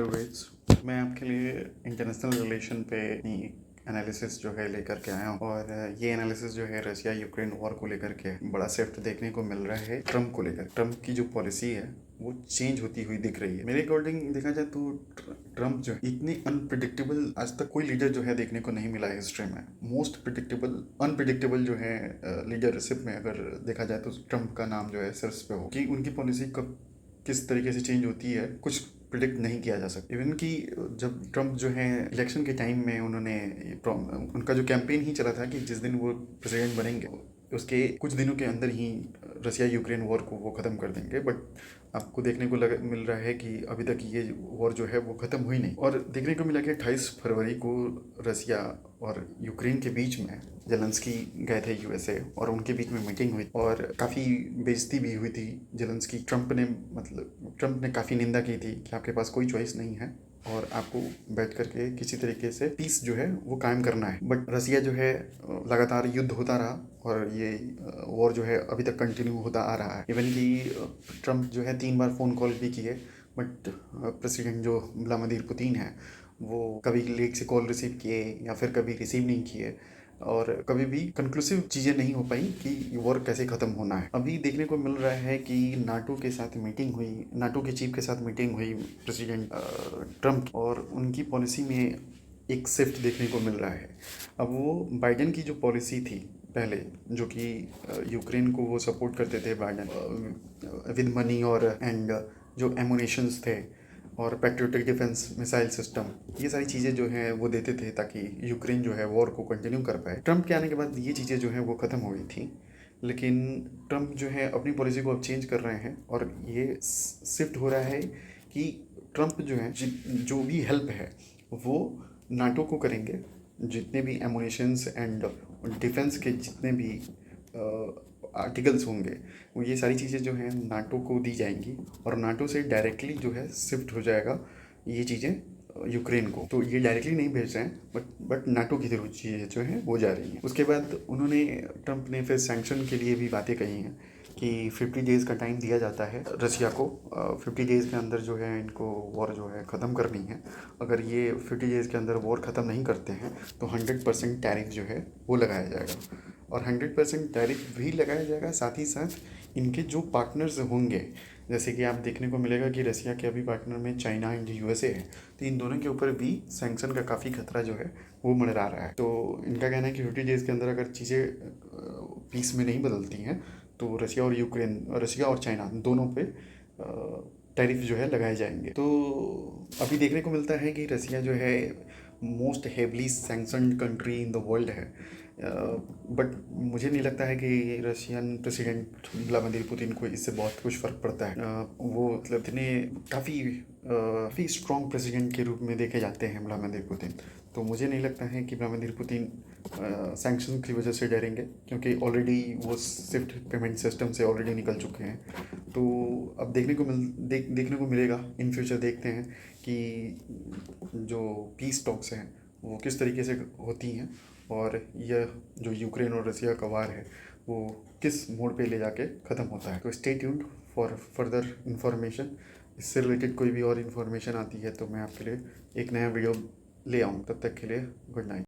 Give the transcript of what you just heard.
Weights. मैं आपके लिए इंटरनेशनल रिलेशन पे एनालिसिस जो है लेकर के आया हूँ और ये एनालिसिस जो है रशिया यूक्रेन वॉर को लेकर के बड़ा शिफ्ट देखने को मिल रहा है। ट्रम्प को लेकर ट्रम्प की जो पॉलिसी है वो चेंज होती हुई दिख रही है। मेरे अकॉर्डिंग देखा जाए तो ट्रम्प जो है इतनी अनप्रिडिक्टेबल आज तक कोई लीडर जो है देखने को नहीं मिला है हिस्ट्री में। मोस्ट प्रिडिक्टेबल अनप्रिडिक्टेबल जो है लीडरशिप में अगर देखा जाए तो ट्रम्प का नाम जो है शीर्ष पे हो कि उनकी पॉलिसी कब किस तरीके से चेंज होती है कुछ प्रिडिक्ट नहीं किया जा सकता। इवन कि जब ट्रम्प जो है इलेक्शन के टाइम में उन्होंने उनका जो कैंपेन ही चला था कि जिस दिन वो प्रेसिडेंट बनेंगे उसके कुछ दिनों के अंदर ही रशिया यूक्रेन वॉर को वो ख़त्म कर देंगे। बट आपको देखने को मिल रहा है कि अभी तक ये वॉर जो है वो ख़त्म हुई नहीं। और देखने को मिला कि 28 फरवरी को रशिया और यूक्रेन के बीच में जेलेंस्की गए थे यूएसए और उनके बीच में मीटिंग हुई और काफ़ी बेइज्जती भी हुई थी जेलेंस्की। ट्रम्प ने काफ़ी निंदा की थी कि आपके पास कोई चॉइस नहीं है और आपको बैठ करके किसी तरीके से पीस जो है वो कायम करना है। बट रसिया जो है लगातार युद्ध होता रहा और ये वॉर जो है अभी तक कंटिन्यू होता आ रहा है। इवन कि ट्रम्प जो है 3 बार फ़ोन कॉल भी किए बट प्रेसिडेंट जो व्लादिमीर पुतिन है वो कभी लेट से कॉल रिसीव किए या फिर कभी रिसीव नहीं किए और कभी भी कंक्लूसिव चीज़ें नहीं हो पाई कि वॉर कैसे ख़त्म होना है। अभी देखने को मिल रहा है कि नाटो के साथ मीटिंग हुई, नाटो के चीफ के साथ मीटिंग हुई प्रेसिडेंट ट्रम्प और उनकी पॉलिसी में एक शिफ्ट देखने को मिल रहा है। अब वो बाइडेन की जो पॉलिसी थी पहले जो कि यूक्रेन को वो सपोर्ट करते थे बाइडेन विद मनी और एंड जो एमुनेशंस थे और पैट्रियोटिक डिफेंस मिसाइल सिस्टम, ये सारी चीज़ें जो हैं वो देते थे ताकि यूक्रेन जो है वॉर को कंटिन्यू कर पाए। ट्रम्प के आने के बाद ये चीज़ें जो हैं वो ख़त्म हो गई थी। लेकिन ट्रम्प जो है अपनी पॉलिसी को अब चेंज कर रहे हैं और ये शिफ्ट हो रहा है कि ट्रम्प जो है जो भी हेल्प है वो नाटो को करेंगे। जितने भी एमुनेशंस एंड डिफेंस के जितने भी आर्टिकल्स होंगे वो ये सारी चीज़ें जो हैं नाटो को दी जाएंगी और नाटो से डायरेक्टली जो है शिफ्ट हो जाएगा ये चीज़ें यूक्रेन को। तो ये डायरेक्टली नहीं भेज रहे हैं बट नाटो की थ्रू चीज़ें जो हैं वो जा रही हैं। उसके बाद ट्रम्प ने फिर सैंक्शन के लिए भी बातें कही हैं कि 50 डेज़ का टाइम दिया जाता है रसिया को। 50 डेज़ के अंदर जो है इनको वॉर जो है ख़त्म करनी है। अगर ये 50 डेज़ के अंदर वॉर ख़त्म नहीं करते हैं तो 100% टैरिफ जो है वो लगाया जाएगा और 100% टैरिफ भी लगाया जाएगा। साथ ही साथ इनके जो पार्टनर्स होंगे जैसे कि आप देखने को मिलेगा कि रसिया के अभी पार्टनर में चाइना एंड यूएसए है, तो इन दोनों के ऊपर भी सैंक्शन का काफ़ी खतरा जो है वो मंडरा रहा है। तो इनका कहना है कि 50 डेज़ के अंदर अगर चीज़ें पीस में नहीं बदलती हैं तो रसिया और चाइना दोनों पे टैरिफ जो है लगाए जाएंगे। तो अभी देखने को मिलता है कि रसिया जो है most heavily sanctioned country in the world है। बट मुझे नहीं लगता है कि रशियन प्रेसिडेंट व्लादिमीर पुतिन को इससे बहुत कुछ फ़र्क पड़ता है। वो मतलब इतने काफ़ी स्ट्रॉन्ग प्रेसिडेंट के रूप में देखे जाते हैं व्लादिमीर पुतिन। तो मुझे नहीं लगता है कि व्लादिमीर पुतिन सैंक्शन की वजह से डरेंगे क्योंकि ऑलरेडी वो स्विफ्ट पेमेंट सिस्टम से ऑलरेडी निकल चुके हैं। तो अब देखने को मिलेगा इन फ्यूचर। देखते हैं कि जो पीस टॉक्स हैं वो किस तरीके से होती हैं और यह जो यूक्रेन और रसिया का वार है वो किस मोड़ पे ले जाके ख़त्म होता है। तो stay tuned for further information. इससे रिलेटेड कोई भी और इन्फॉर्मेशन आती है तो मैं आपके लिए एक नया वीडियो ले आऊँ। तब तक के लिए गुड नाइट।